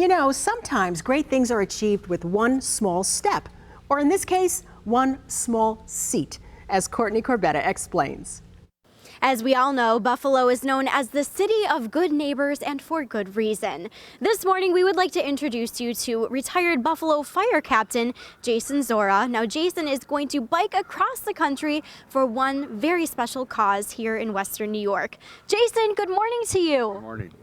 You know, sometimes great things are achieved with one small step, or in this case, one small seat, as Courtney Corbetta explains. As we all know, Buffalo is known as the city of good neighbors, and for good reason. This morning, we would like to introduce you to retired Buffalo Fire Captain Jason Czora. Now, Jason is going to bike across the country for one very special cause here in Western New York. Jason, good morning to you. Good morning.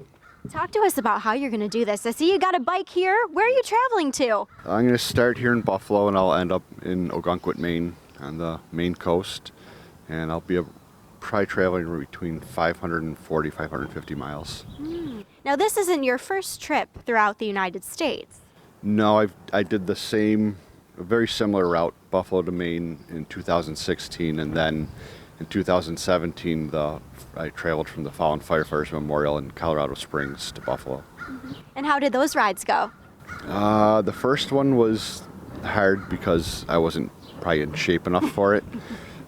Talk to us about how you're going to do this. I see you got a bike here. Where are you traveling to? I'm going to start here in Buffalo, and I'll end up in Ogunquit, Maine, on the Maine coast, and I'll be probably traveling between 540, 550 miles. Now, this isn't your first trip throughout the United States. No, I did the same, a very similar route, Buffalo to Maine in 2016, and then in 2017, I traveled from the Fallen Firefighters Memorial in Colorado Springs to Buffalo. And how did those rides go? The first one was hard because I wasn't probably in shape enough for it.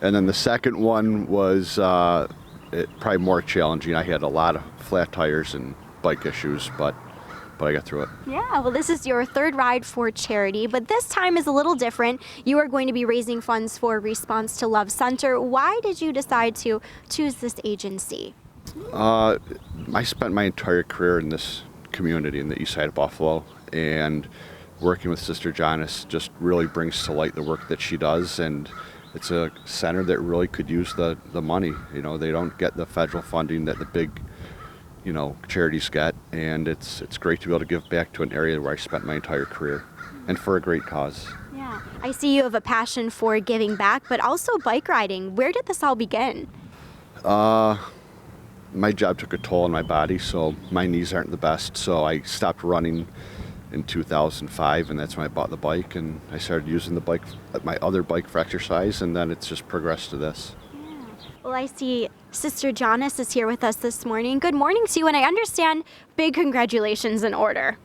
And then the second one was probably more challenging. I had a lot of flat tires and bike issues, but I got through it. Yeah, well, this is your third ride for charity, but this time is a little different. You are going to be raising funds for Response to Love Center. Why did you decide to choose this agency? I spent my entire career in this community in the east side of Buffalo, and working with Sister Johnice just really brings to light the work that she does, and it's a center that really could use the money. You know, they don't get the federal funding that the big, charities get, and it's great to be able to give back to an area where I spent my entire career, and for a great cause. Yeah, I see you have a passion for giving back, but also bike riding. Where did this all begin? My job took a toll on my body, so my knees aren't the best, so I stopped running in 2005, and that's when I bought the bike, and I started using the bike, my other bike, for exercise, and then it's just progressed to this. Yeah. Well, I see Sister Johnice is here with us this morning. Good morning to you, and I understand big congratulations in order.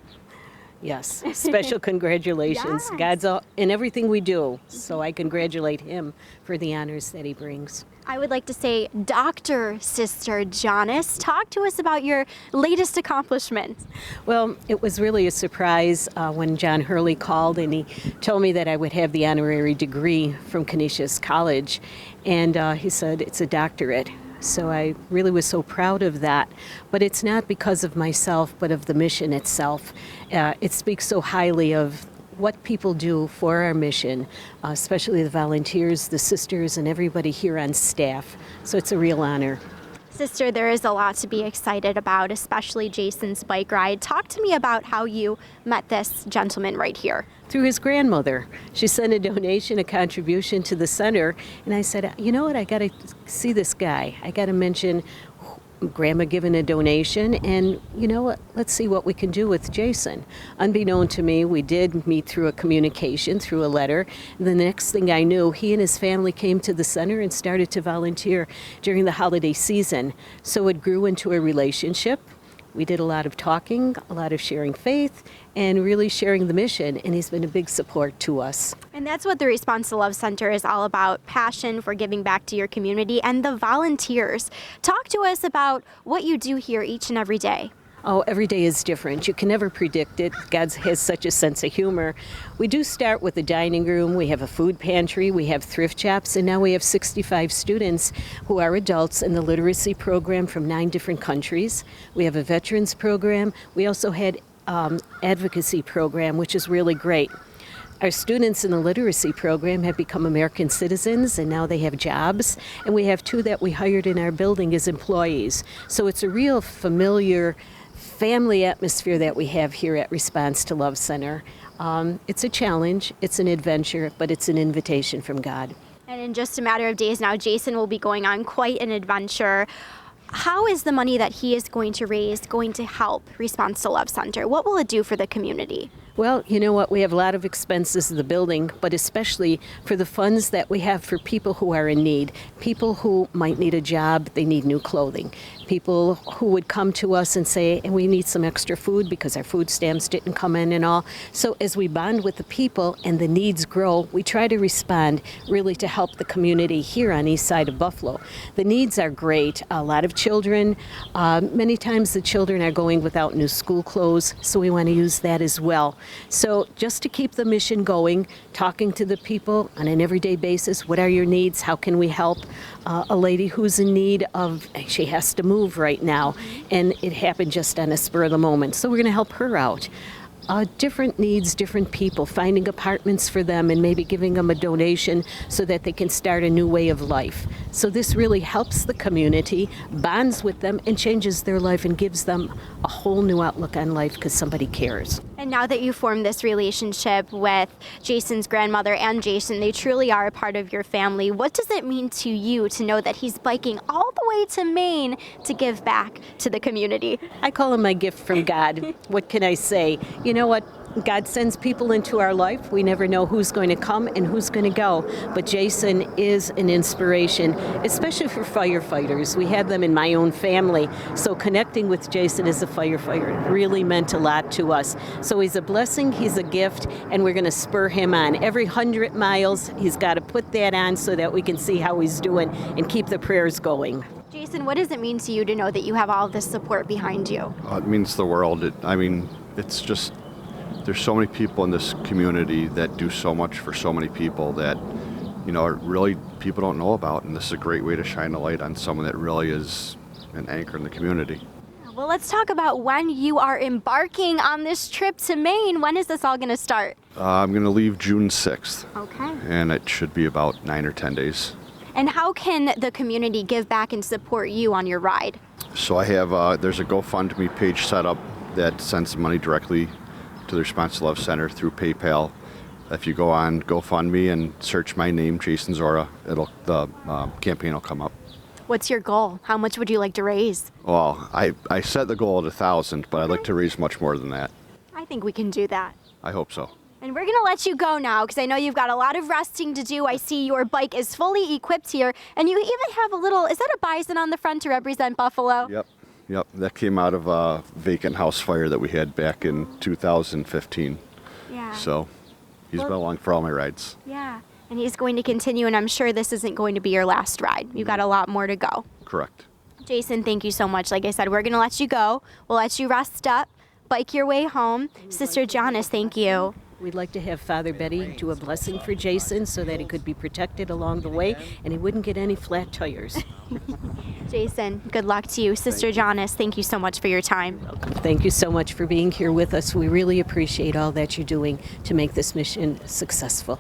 Yes, special congratulations. Yes. God's in everything we do, so I congratulate him for the honors that he brings. I would like to say, Dr. Sister Johnice, talk to us about your latest accomplishments. Well, it was really a surprise when John Hurley called and he told me that I would have the honorary degree from Canisius College, and he said it's a doctorate. So I really was so proud of that. But it's not because of myself, but of the mission itself. It speaks so highly of what people do for our mission, especially the volunteers, the sisters, and everybody here on staff. So it's a real honor. Sister, there is a lot to be excited about, especially Jason's bike ride. Talk to me about how you met this gentleman right here. Through his grandmother. She sent a donation, a contribution to the center, and I said, you know what, I got to see this guy. I got to mention Grandma giving a donation, and you know what, let's see what we can do with Jason. Unbeknown to me, we did meet through a communication, through a letter. The next thing I knew, he and his family came to the center and started to volunteer during the holiday season. So it grew into a relationship. We did a lot of talking, a lot of sharing faith, and really sharing the mission, and he's been a big support to us. And that's what the Response to Love Center is all about, passion for giving back to your community and the volunteers. Talk to us about what you do here each and every day. Oh, every day is different. You can never predict it. God has such a sense of humor. We do start with the dining room. We have a food pantry. We have thrift shops. And now we have 65 students who are adults in the literacy program from 9 different countries. We have a veterans program. We also had advocacy program, which is really great. Our students in the literacy program have become American citizens, and now they have jobs. And we have 2 that we hired in our building as employees. So it's a real familiar family atmosphere that we have here at Response to Love Center. It's a challenge, it's an adventure, but it's an invitation from God. And in just a matter of days now, Jason will be going on quite an adventure. How is the money that he is going to raise going to help Response to Love Center? What will it do for the community? Well, you know what? We have a lot of expenses of the building, but especially for the funds that we have for people who are in need, people who might need a job, they need new clothing, people who would come to us and say, and we need some extra food because our food stamps didn't come in and all. So as we bond with the people and the needs grow, we try to respond really to help the community here on east side of Buffalo. The needs are great. A lot of children, many times the children are going without new school clothes, so we want to use that as well. So just to keep the mission going, talking to the people on an everyday basis, what are your needs? How can we help? A lady who's in need of, she has to move right now, and it happened just on a spur of the moment. So we're going to help her out. Different needs, different people, finding apartments for them and maybe giving them a donation so that they can start a new way of life. So this really helps the community, bonds with them, and changes their life and gives them a whole new outlook on life because somebody cares. And now that you formed this relationship with Jason's grandmother and Jason, they truly are a part of your family. What does it mean to you to know that he's biking all the way to Maine to give back to the community? I call him my gift from God. What can I say? You know what? God sends people into our life. We never know who's going to come and who's going to go. But Jason is an inspiration, especially for firefighters. We had them in my own family. So connecting with Jason as a firefighter really meant a lot to us. So he's a blessing, he's a gift, and we're going to spur him on. Every 100 miles, he's got to put that on so that we can see how he's doing and keep the prayers going. Jason, what does it mean to you to know that you have all this support behind you? It means the world. It's just, there's so many people in this community that do so much for so many people that, really people don't know about. And this is a great way to shine a light on someone that really is an anchor in the community. Well, let's talk about when you are embarking on this trip to Maine. When is this all going to start? I'm going to leave June 6th. Okay. And it should be about 9 or 10 days. And how can the community give back and support you on your ride? So I have, there's a GoFundMe page set up that sends money directly to the Response to Love Center through PayPal. If you go on GoFundMe and search my name, Jason Czora, the campaign will come up. What's your goal? How much would you like to raise? Well, I set the goal at 1,000, but I'd like to raise much more than that. I think we can do that. I hope so. And we're going to let you go now because I know you've got a lot of resting to do. I see your bike is fully equipped here, and you even have a little, is that a bison on the front to represent Buffalo? Yep. That came out of a vacant house fire that we had back in 2015. Yeah. So he's been along for all my rides. Yeah. And he's going to continue, and I'm sure this isn't going to be your last ride. You've got a lot more to go. Correct. Jason, thank you so much. Like I said, we're going to let you go. We'll let you rest up, bike your way home. Sister Johnice, thank you. We'd like to have Father Betty do a blessing for Jason so that he could be protected along the way and he wouldn't get any flat tires. Jason, good luck to you. Sister Johnice, thank you so much for your time. Thank you so much for being here with us. We really appreciate all that you're doing to make this mission successful.